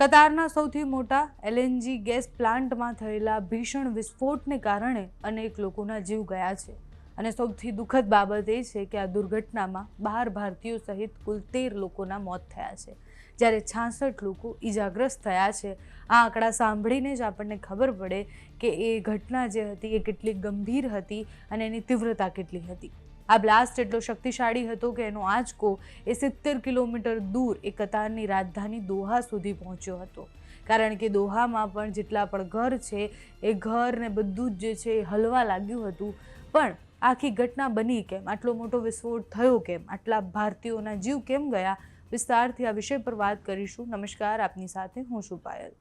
કતારના સૌથી મોટા LNG gas પ્લાન્ટમાં થયેલા ભીષણ વિસ્ફોટને કારણે અનેક લોકોના જીવ ગયા છે અને સૌથી દુઃખદ બાબત એ છે કે આ દુર્ઘટનામાં 12 ભારતીયો સહિત કુલ 13 લોકોના મોત થયા છે, જ્યારે 66 લોકો ઈજાગ્રસ્ત થયા છે। આ આંકડા સાંભળીને જ આપણને ખબર પડે કે એ ઘટના જે હતી એ કેટલી ગંભીર હતી અને એની તીવ્રતા કેટલી હતી। આ બ્લાસ્ટ એટલો શક્તિશાળી હતો કે એનો આંચકો એ 70 કિલોમીટર દૂર એ કતારની રાજધાની દોહા સુધી પહોંચ્યો હતો, કારણ કે દોહામાં પણ જેટલા પણ ઘર છે એ ઘર ને બધું જ જે છે એ હલવા લાગ્યું હતું। પણ આખી ઘટના બની કેમ, આટલો મોટો વિસ્ફોટ થયો કેમ, આટલા ભારતીયોના જીવ કેમ ગયા, વિસ્તારથી આ વિષય પર વાત કરીશું। નમસ્કાર, આપની સાથે હું છું પાયલ।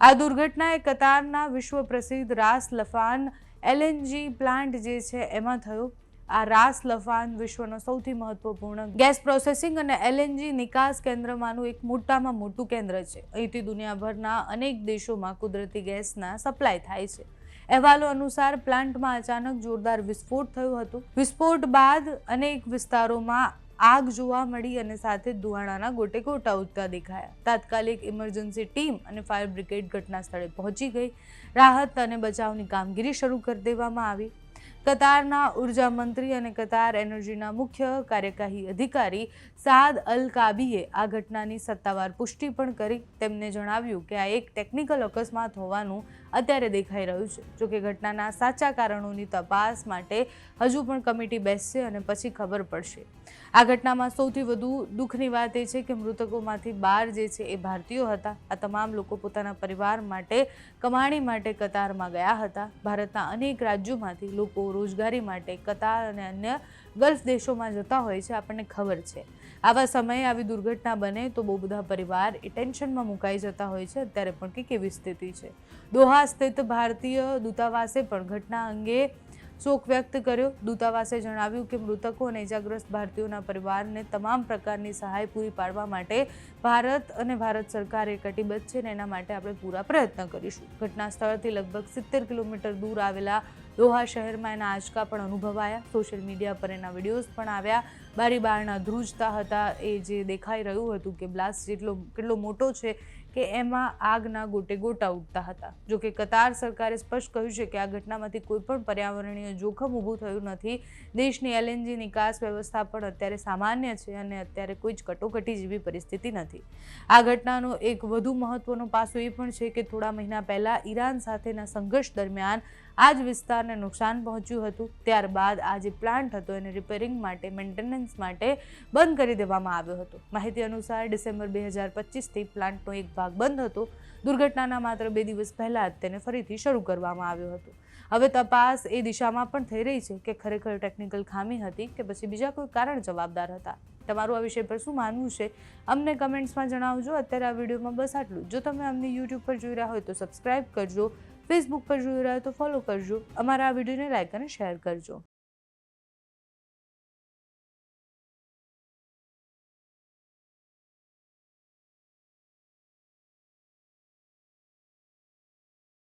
આ દુર્ઘટના એ કતારના વિશ્વ પ્રસિદ્ધ રાસ લફાન એલએનજી પ્લાન્ટ જે છે એમાં થયો। આ રાસ લફાન વિશ્વનો સૌથી મહત્વપૂર્ણ ગેસ પ્રોસેસિંગ અને એલએનજી નિકાસ કેન્દ્રમાંનું એક મોટામાં મોટું કેન્દ્ર છે। અહીંથી દુનિયાભરના અનેક દેશોમાં કુદરતી ગેસના સપ્લાય થાય છે। અહેવાલો અનુસાર પ્લાન્ટમાં અચાનક જોરદાર વિસ્ફોટ થયો હતો। વિસ્ફોટ બાદ અનેક વિસ્તારોમાં આગ જોવા મળી અને સાથે ધુવાણાના ગોટે ગોટા ઉડતા દેખાયા। તાત્કાલિક ઇમરજન્સી ટીમ અને ફાયર બ્રિગેડ ઘટના સ્થળે પહોંચી ગઈ। રાહત અને બચાવની કામગીરી શરૂ કરી દેવામાં આવી। કતારના ઉર્જા મંત્રી અને કતાર એનર્જીના મુખ્ય કાર્યકારી અધિકારી સાદ અલ કાબીએ આ ઘટનાની સત્તાવાર પુષ્ટિ પણ કરી। તેમને જણાવ્યું કે આ એક ટેકનિકલ અકસ્માત હોવાનું અત્યારે દેખાઈ રહ્યું છે। જોકે ઘટનાના સાચા કારણોની તપાસ માટે હજુ પણ કમિટી બેસશે અને પછી ખબર પડશે। આ ઘટનામાં સૌથી વધુ દુઃખની વાત એ છે કે મૃતકોમાંથી 12 જે છે એ ભારતીયો હતા। આ તમામ લોકો પોતાના પરિવાર માટે કમાણી માટે કતારમાં ગયા હતા। ભારતના અનેક રાજ્યોમાંથી લોકો રોજગારી માટે કતાર અને અન્ય ગલ્ફ દેશોમાં જતા હોય છે, આપણને ખબર છે। આવા સમયે આવી દુર્ઘટના બને તો બહુ બધા પરિવાર એ ટેન્શનમાં મુકાઈ જતા હોય છે। અત્યારે પણ કે કેવી સ્થિતિ છે? દોહા સ્થિત ભારતીય દૂતાવાસે પણ ઘટના અંગે શોક વ્યક્ત કર્યો। દૂતાવાસે જણાવ્યું કે મૃતકો અને ઇજાગ્રસ્ત ભારતીયોના પરિવારને તમામ પ્રકારની સહાય પૂરી પાડવા માટે ભારત અને ભારત સરકાર એ કટિબદ્ધ છે અને એના માટે આપણે પૂરા પ્રયત્ન કરીશું। ઘટના સ્થળથી લગભગ 70 કિલોમીટર દૂર આવેલા દોહા શહેરમાં એના આંચકા પણ અનુભવાયા। સોશિયલ મીડિયા પર એના વિડીયોઝ પણ આવ્યા। બારી બારણા ધ્રુજતા હતા। એ જે દેખાઈ રહ્યું હતું કે બ્લાસ્ટ કેટલો મોટો છે કે એમાં આગના ગોટે ગોટા ઉડતા હતા। જોકે કતાર સરકારે સ્પષ્ટ કહ્યું છે કે આ ઘટનામાંથી કોઈ પણ પર્યાવરણીય જોખમ ઊભું થયું નથી। દેશની એલએનજી નિકાસ વ્યવસ્થા પણ અત્યારે સામાન્ય છે અને અત્યારે કોઈ જ કટોકટી જેવી પરિસ્થિતિ નથી। આ ઘટનાનો એક વધુ મહત્વનો પાસો એ પણ છે કે થોડા મહિના પહેલા ઈરાન સાથેના સંઘર્ષ દરમિયાન આ જ વિસ્તારને નુકસાન પહોંચ્યું હતું। ત્યારબાદ આ જે પ્લાન્ટ હતો એને રિપેરિંગ માટે, મેન્ટેનન્સ માટે બંધ કરી દેવામાં આવ્યો હતો। માહિતી અનુસાર ડિસેમ્બર 2025થી પ્લાન્ટનો એક ભાગ બંધ હતો। દુર્ઘટનાના માત્ર 2 દિવસ પહેલા જ તેને ફરીથી શરૂ કરવામાં આવ્યો હતો। હવે તપાસ એ દિશામાં પણ થઈ રહી છે કે ખરેખર ટેકનિકલ ખામી હતી કે પછી બીજા કોઈ કારણ જવાબદાર હતા। તમારું આ વિષય પર શું માનવું છે અમને કમેન્ટ્સમાં જણાવજો। અત્યારે આ વિડીયોમાં બસ આટલું। જો તમે અમને યુટ્યુબ પર જોઈ રહ્યા હોય તો સબસ્ક્રાઇબ કરજો, ફેસબુક પર જોઈ રહ્યા હોય તો ફોલો કરજો, અમારા આ વિડીયોને લાઇક અને શેર કરજો।